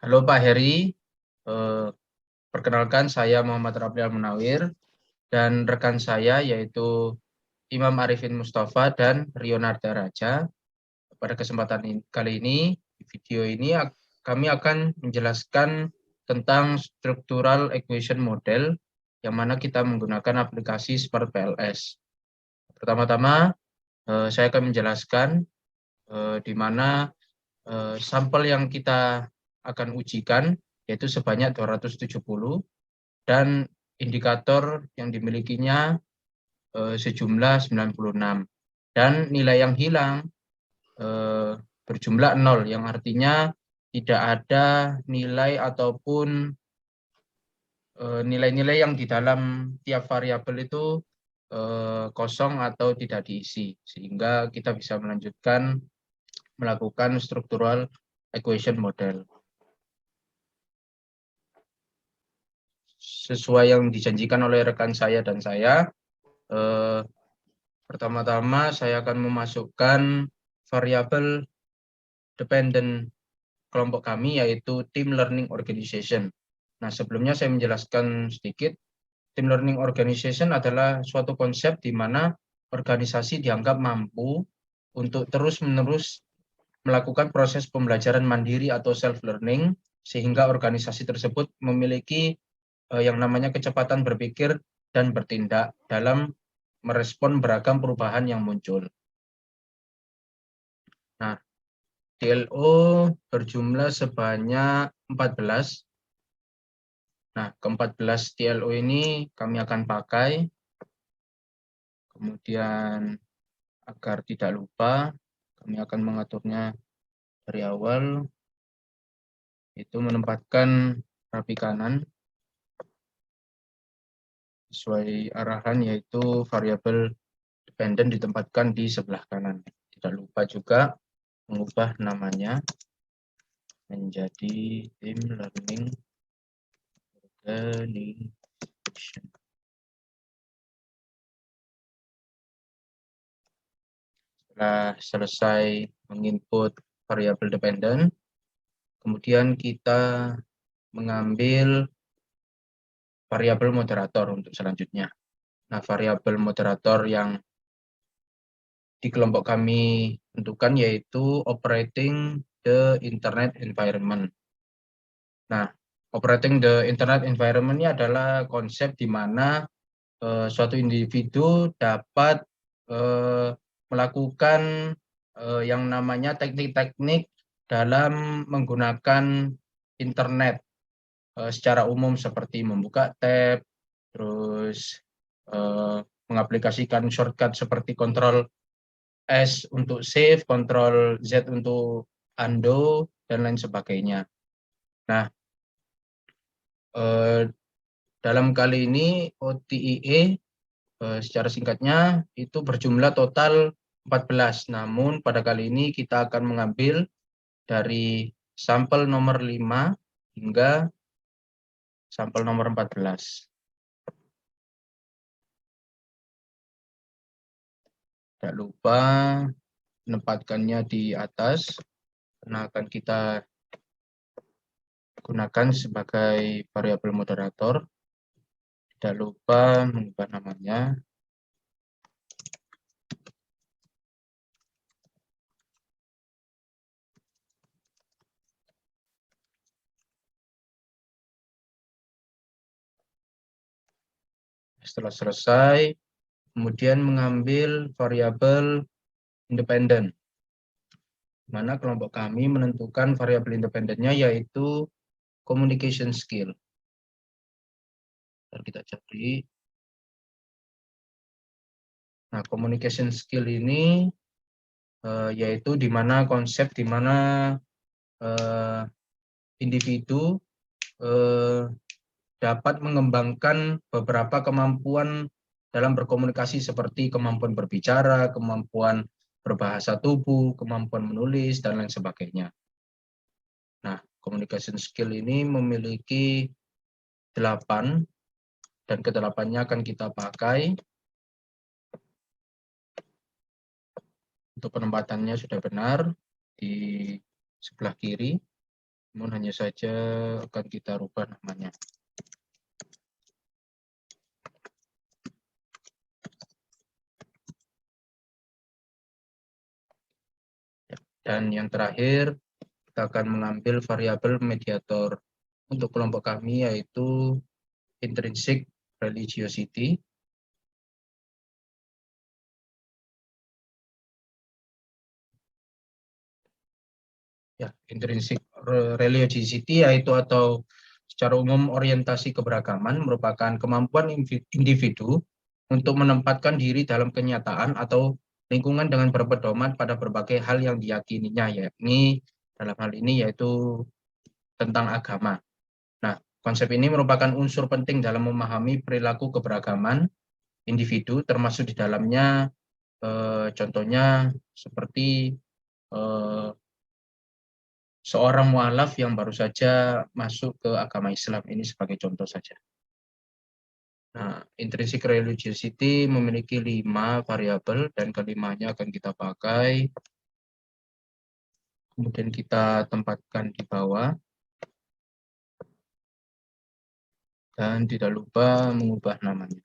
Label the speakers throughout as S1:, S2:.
S1: Halo Pak Heri, Eh, perkenalkan saya Muhammad Rafi Munawir dan rekan saya yaitu Imam Arifin Mustafa dan Rionarda Raja. Pada kesempatan kali ini, di video ini kami akan menjelaskan tentang structural equation model yang mana kita menggunakan aplikasi Smart PLS. Pertama-tama, saya akan menjelaskan di mana sampel yang kita akan ujikan yaitu sebanyak 270 dan indikator yang dimilikinya sejumlah 96 dan nilai yang hilang berjumlah 0 yang artinya tidak ada nilai ataupun nilai-nilai yang di dalam tiap variabel itu kosong atau tidak diisi sehingga kita bisa melanjutkan melakukan structural equation model. Sesuai yang dijanjikan oleh rekan saya dan saya, pertama-tama saya akan memasukkan variabel dependent kelompok kami yaitu Team Learning Organization. Nah, sebelumnya saya menjelaskan sedikit. Team Learning Organization adalah suatu konsep di mana organisasi dianggap mampu untuk terus-menerus melakukan proses pembelajaran mandiri atau self-learning sehingga organisasi tersebut memiliki yang namanya kecepatan berpikir dan bertindak dalam merespon beragam perubahan yang muncul. Nah, TLO berjumlah sebanyak 14. Nah, ke-14 TLO ini kami akan pakai. Kemudian agar tidak lupa, kami akan mengaturnya dari awal, itu menempatkan rapi kanan sesuai arahan, yaitu variabel dependent ditempatkan di sebelah kanan. Tidak lupa juga mengubah namanya menjadi Team Learning Organization. Setelah selesai menginput variabel dependent, kemudian kita mengambil variabel moderator untuk selanjutnya. Nah, variabel moderator yang di kelompok kami tentukan yaitu operating the internet environment. Nah, operating the internet environment ini adalah konsep di mana suatu individu dapat melakukan yang namanya teknik-teknik dalam menggunakan internet secara umum seperti membuka tab, terus mengaplikasikan shortcut seperti Ctrl S untuk save, Ctrl Z untuk undo, dan lain sebagainya. Nah, dalam kali ini OTIE secara singkatnya itu berjumlah total 14. Namun pada kali ini kita akan mengambil dari sampel nomor 5 hingga sampel nomor 14. Tidak lupa menempatkannya di atas karena akan kita gunakan sebagai variabel moderator. Tidak lupa mengubah namanya. Setelah selesai, kemudian mengambil variabel independen, mana kelompok kami menentukan variabel independennya yaitu communication skill. Kita cari. Nah, communication skill ini yaitu di mana konsep di mana individu dapat mengembangkan beberapa kemampuan dalam berkomunikasi seperti kemampuan berbicara, kemampuan berbahasa tubuh, kemampuan menulis, dan lain sebagainya. Nah, communication skill ini memiliki 8, dan ke-8-nya akan kita pakai. Untuk penempatannya sudah benar di sebelah kiri. namun hanya saja akan kita rubah namanya. Dan yang terakhir, kita akan mengambil variabel mediator untuk kelompok kami, yaitu intrinsic religiosity. Ya, intrinsic religiosity yaitu atau secara umum orientasi keberagaman merupakan kemampuan individu untuk menempatkan diri dalam kenyataan atau lingkungan dengan berpedoman pada berbagai hal yang diyakininya, yakni dalam hal ini yaitu tentang agama. Nah, konsep ini merupakan unsur penting dalam memahami perilaku keberagaman individu, termasuk di dalamnya contohnya seperti seorang mualaf yang baru saja masuk ke agama Islam, ini sebagai contoh saja. Nah, intrinsic religiosity memiliki 5 variabel dan kelimanya akan kita pakai. Kemudian kita tempatkan di bawah. Dan tidak lupa mengubah namanya.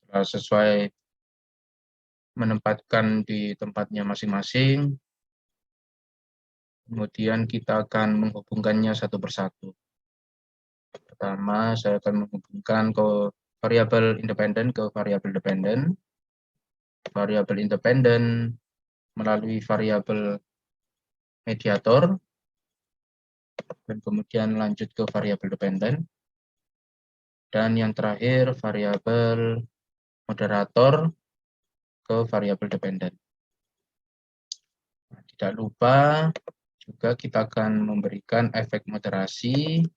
S1: Setelah sesuai menempatkan di tempatnya masing-masing, kemudian kita akan menghubungkannya satu persatu. Pertama, saya akan menghubungkan ke variabel independen ke variabel dependen, variabel independen melalui variabel mediator, dan kemudian lanjut ke variabel dependen. Dan yang terakhir, variabel moderator ke variabel dependen. Nah, tidak lupa juga kita akan memberikan efek moderasi,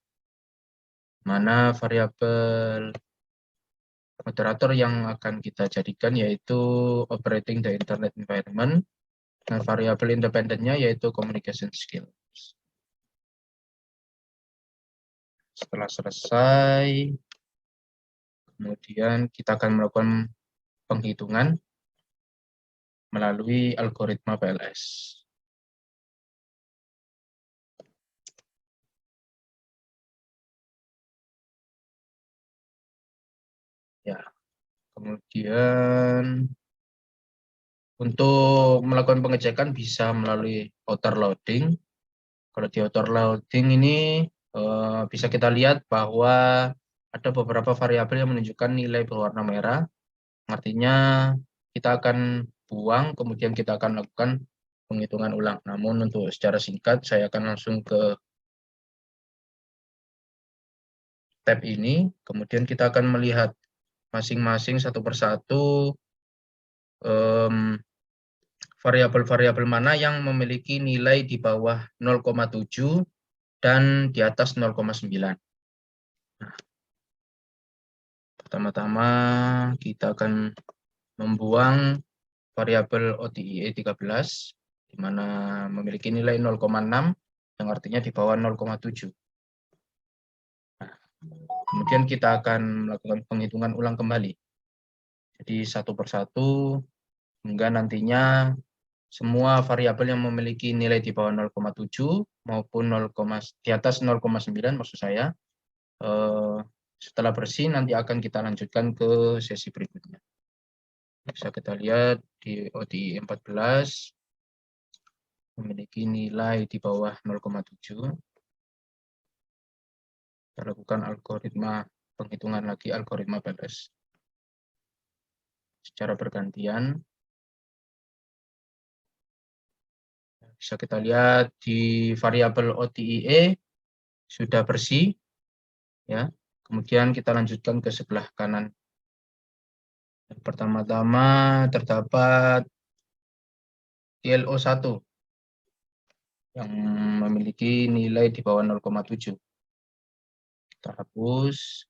S1: mana variabel moderator yang akan kita jadikan yaitu operating the internet environment, dan variabel independennya yaitu communication skills. Setelah selesai, kemudian kita akan melakukan penghitungan melalui algoritma PLS. Ya, kemudian untuk melakukan pengecekan bisa melalui outer loading. Kalau di outer loading ini bisa kita lihat bahwa ada beberapa variabel yang menunjukkan nilai berwarna merah. Artinya kita akan buang, kemudian kita akan lakukan penghitungan ulang. Namun untuk secara singkat, saya akan langsung ke tab ini. Kemudian kita akan melihat masing-masing satu persatu variabel-variabel mana yang memiliki nilai di bawah 0,7 dan di atas 0,9. Nah, pertama-tama kita akan membuang variabel OTIE 13, di mana memiliki nilai 0,6, yang artinya di bawah 0,7. Nah, kemudian kita akan melakukan penghitungan ulang kembali. Jadi satu persatu, hingga nantinya semua variabel yang memiliki nilai di bawah 0,7 maupun 0, di atas 0,9 maksud saya, setelah bersih nanti akan kita lanjutkan ke sesi berikutnya. Bisa kita lihat di ODI 14 memiliki nilai di bawah 0,7. Kita lakukan algoritma penghitungan lagi, algoritma PLS secara bergantian. Bisa kita lihat di variabel OTIE sudah bersih, ya. Kemudian kita lanjutkan ke sebelah kanan. Pertama-tama terdapat TLO1 yang memiliki nilai di bawah 0,7. Kita hapus,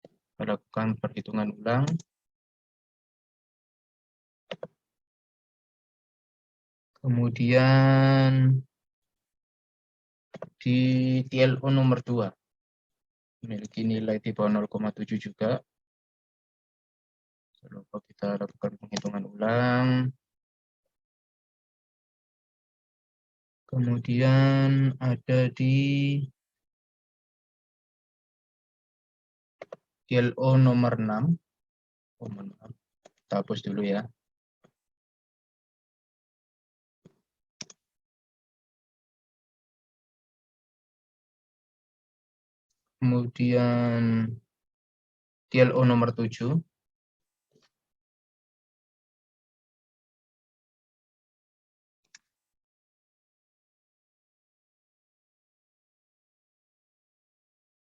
S1: kita lakukan perhitungan ulang. Kemudian di TLO nomor 2, memiliki nilai di bawah 0,7 juga. Jangan lupa kita lakukan penghitungan ulang. Kemudian ada di TLO nomor 6. Oh, maaf. Kita hapus dulu ya. Kemudian TLO nomor 7.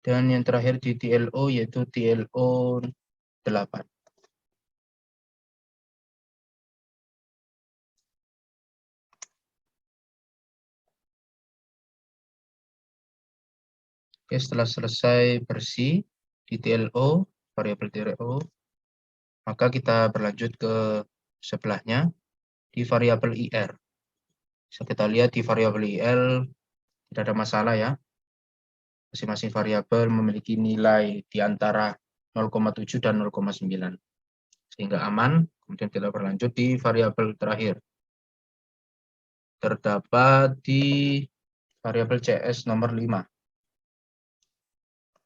S1: Dan yang terakhir di TLO yaitu TLO 8. Oke, setelah selesai bersih di TLO, variabel TLO, maka kita berlanjut ke sebelahnya di variabel IR. Bisa kita lihat di variabel IR tidak ada masalah ya. Masing-masing variabel memiliki nilai di antara 0,7 dan 0,9. Sehingga aman. Kemudian kita berlanjut di variabel terakhir. Terdapat di variabel CS nomor 5.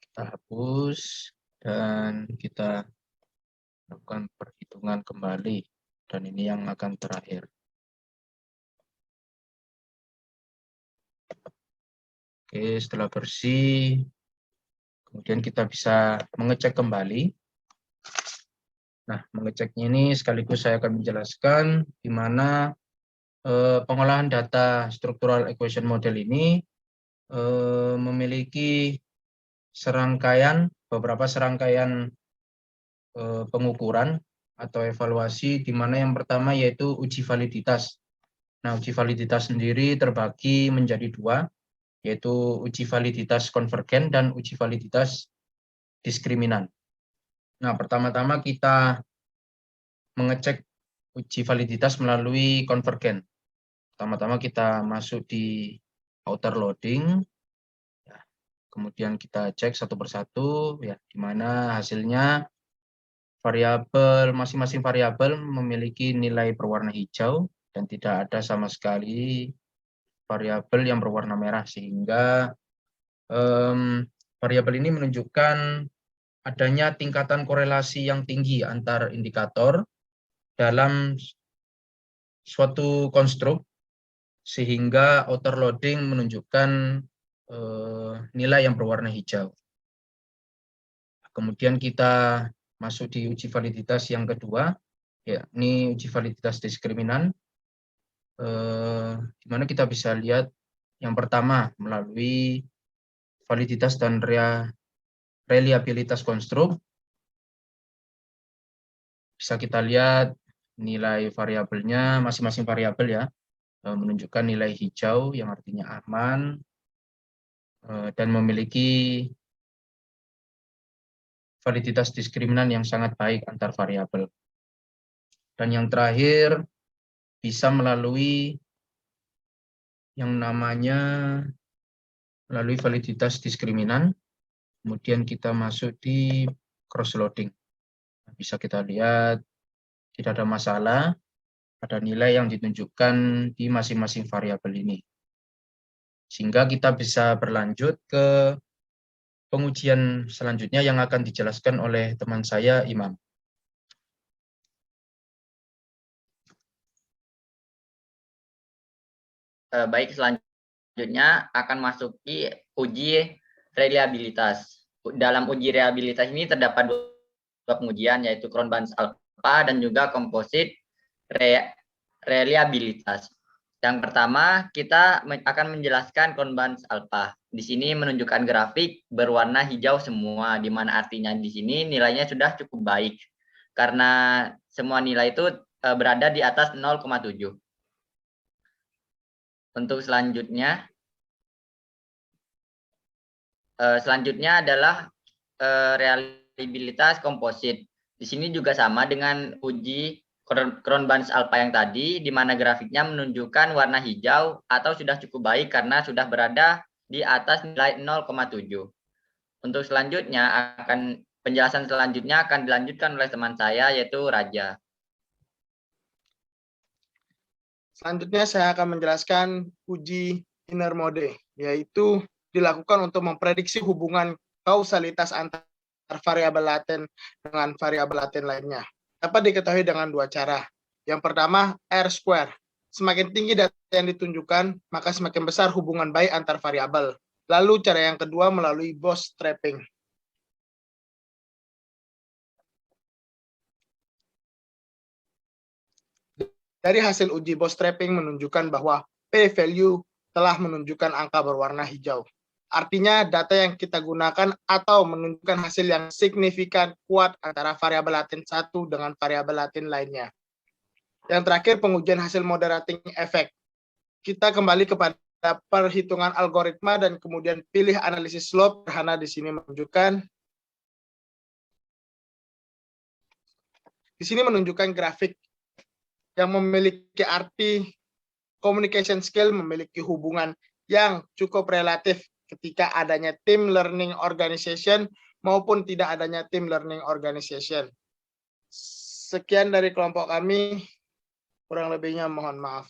S1: Kita hapus dan kita lakukan perhitungan kembali. Dan ini yang akan terakhir. Oke, setelah bersih, kemudian kita bisa mengecek kembali. Nah, mengeceknya ini sekaligus saya akan menjelaskan di mana pengolahan data structural equation model ini memiliki beberapa serangkaian pengukuran atau evaluasi, di mana yang pertama yaitu uji validitas. Nah, uji validitas sendiri terbagi menjadi dua, yaitu uji validitas konvergen dan uji validitas diskriminan. Nah, pertama-tama kita mengecek uji validitas melalui konvergen. Pertama-tama kita masuk di outer loading, ya, kemudian kita cek satu persatu, ya, di mana hasilnya masing-masing variabel memiliki nilai berwarna hijau dan tidak ada sama sekali variabel yang berwarna merah, sehingga variabel ini menunjukkan adanya tingkatan korelasi yang tinggi antar indikator dalam suatu konstruk, sehingga outer loading menunjukkan nilai yang berwarna hijau. Kemudian kita masuk di uji validitas yang kedua, yakni uji validitas diskriminan, di mana kita bisa lihat yang pertama melalui validitas dan reliabilitas konstruk. Bisa kita lihat nilai variabelnya, masing-masing variabel ya, menunjukkan nilai hijau yang artinya aman dan memiliki validitas diskriminan yang sangat baik antar variabel. Dan yang terakhir bisa melalui yang namanya melalui validitas diskriminan, kemudian kita masuk di cross loading. Bisa kita lihat tidak ada masalah, ada nilai yang ditunjukkan di masing-masing variabel ini. Sehingga kita bisa berlanjut ke pengujian selanjutnya yang akan dijelaskan oleh teman saya, Imam.
S2: Baik, selanjutnya akan masuki uji reliabilitas. Dalam uji reliabilitas ini terdapat dua pengujian, yaitu Cron-Barnes alpha dan juga komposit reliabilitas. Yang pertama, kita akan menjelaskan Cron-Barnes alpha. Di sini menunjukkan grafik berwarna hijau semua, di mana artinya di sini nilainya sudah cukup baik, karena semua nilai itu berada di atas 0,7. Untuk selanjutnya adalah reliabilitas komposit. Di sini juga sama dengan uji Cron-Barnes alpha yang tadi, di mana grafiknya menunjukkan warna hijau atau sudah cukup baik karena sudah berada di atas nilai 0,7. Untuk selanjutnya penjelasan selanjutnya akan dilanjutkan oleh teman saya yaitu Raja.
S3: Selanjutnya saya akan menjelaskan uji inner mode, yaitu dilakukan untuk memprediksi hubungan kausalitas antar variabel laten dengan variabel laten lainnya. Dapat diketahui dengan dua cara. Yang pertama, R-square. Semakin tinggi data yang ditunjukkan, maka semakin besar hubungan baik antar variabel. Lalu cara yang kedua melalui bootstrapping. Dari hasil uji bootstrapping menunjukkan bahwa p-value telah menunjukkan angka berwarna hijau. Artinya data yang kita gunakan atau menunjukkan hasil yang signifikan kuat antara variabel laten satu dengan variabel laten lainnya. Yang terakhir, pengujian hasil moderating effect. Kita kembali kepada perhitungan algoritma dan kemudian pilih analisis slope. Sederhana di sini menunjukkan grafik yang memiliki arti communication skill memiliki hubungan yang cukup relatif ketika adanya team learning organization maupun tidak adanya team learning organization. Sekian dari kelompok kami, kurang lebihnya mohon maaf.